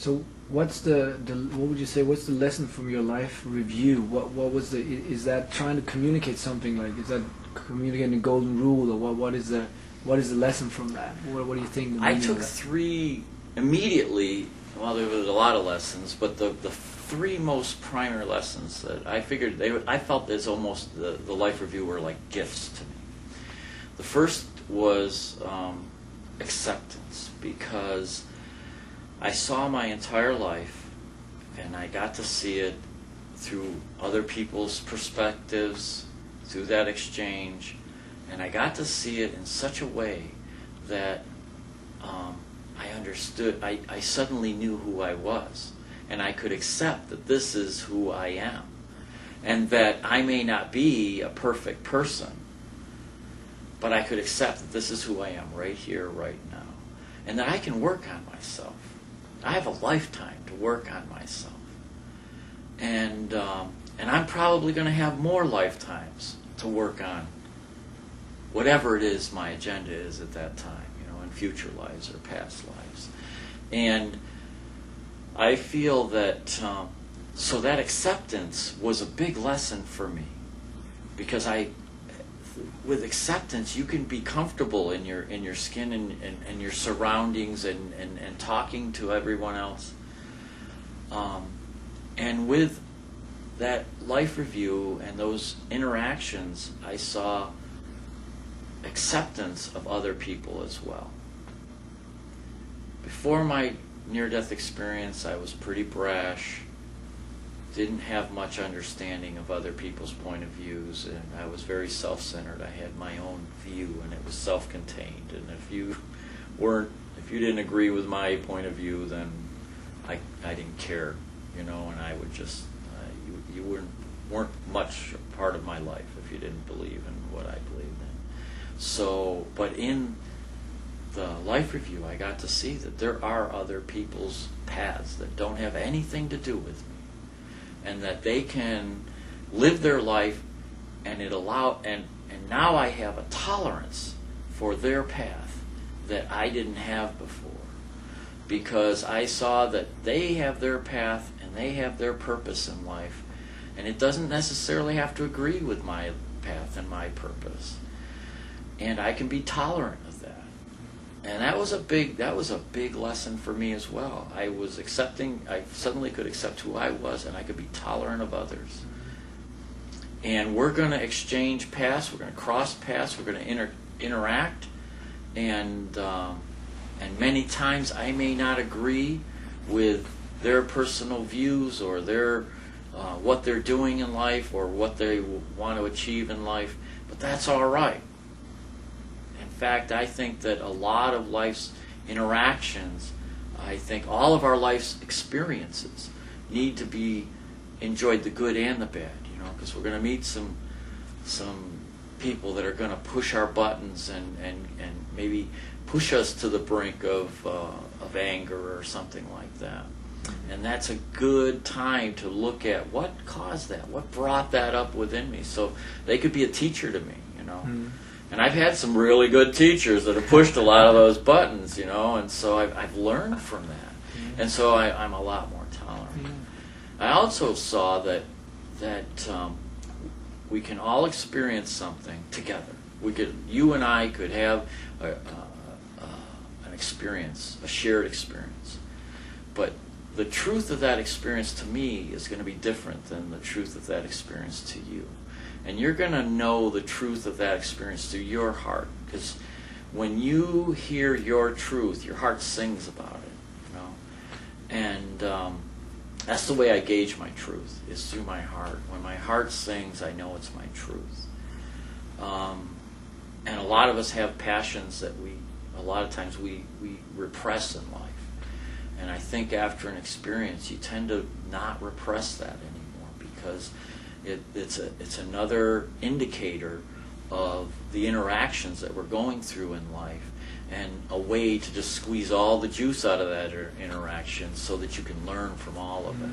So what's the what would you say? What's the lesson from your life review? What was the is that trying to communicate something, like is that communicating the golden rule, or what is the lesson from that? What do you think? The I meaning took of that? 3 immediately. Well, there was a lot of lessons, but the 3 most primary lessons that I figured I felt as almost the life review were like gifts to me. The first was acceptance, because I saw my entire life, and I got to see it through other people's perspectives, through that exchange, and I got to see it in such a way that I understood, I suddenly knew who I was, and I could accept that this is who I am, and that I may not be a perfect person, but I could accept that this is who I am right here, right now, and that I can work on myself. I have a lifetime to work on myself, and I'm probably going to have more lifetimes to work on whatever it is my agenda is at that time, in future lives or past lives. And I feel that so that acceptance was a big lesson for me, because with acceptance you can be comfortable in your skin and your surroundings and talking to everyone else. And with that life review and those interactions, I saw acceptance of other people as well. Before my near-death experience, I was pretty brash, didn't have much understanding of other people's point of views, and I was very self-centered. I had my own view, and it was self-contained. And if you didn't agree with my point of view, then I didn't care, and I would just you weren't much a part of my life if you didn't believe in what I believed in. So, but in the life review, I got to see that there are other people's paths that don't have anything to do with me, and that they can live their life, and now I have a tolerance for their path that I didn't have before, because I saw that they have their path and they have their purpose in life, and it doesn't necessarily have to agree with my path and my purpose, and I can be tolerant of that. And that was a big lesson for me as well. I suddenly could accept who I was, and I could be tolerant of others. And we're going to exchange paths, we're going to cross paths, we're going to interact, and many times I may not agree with their personal views or their what they're doing in life or what they want to achieve in life, but that's all right. In fact, I think that a lot of life's interactions, I think all of our life's experiences need to be enjoyed, the good and the bad, because we're going to meet some people that are going to push our buttons and maybe push us to the brink of anger or something like that. And that's a good time to look at what caused that, what brought that up within me. So they could be a teacher to me, And I've had some really good teachers that have pushed a lot of those buttons, and so I've learned from that. And so I'm a lot more tolerant. I also saw that we can all experience something together. You and I could have an experience, a shared experience. But the truth of that experience to me is going to be different than the truth of that experience to you. And you're going to know the truth of that experience through your heart. Because when you hear your truth, your heart sings about it. And that's the way I gauge my truth, is through my heart. When my heart sings, I know it's my truth. And a lot of us have passions that a lot of times we repress in life. And I think after an experience, you tend to not repress that anymore, because it's another indicator of the interactions that we're going through in life, and a way to just squeeze all the juice out of that interaction so that you can learn from all of it.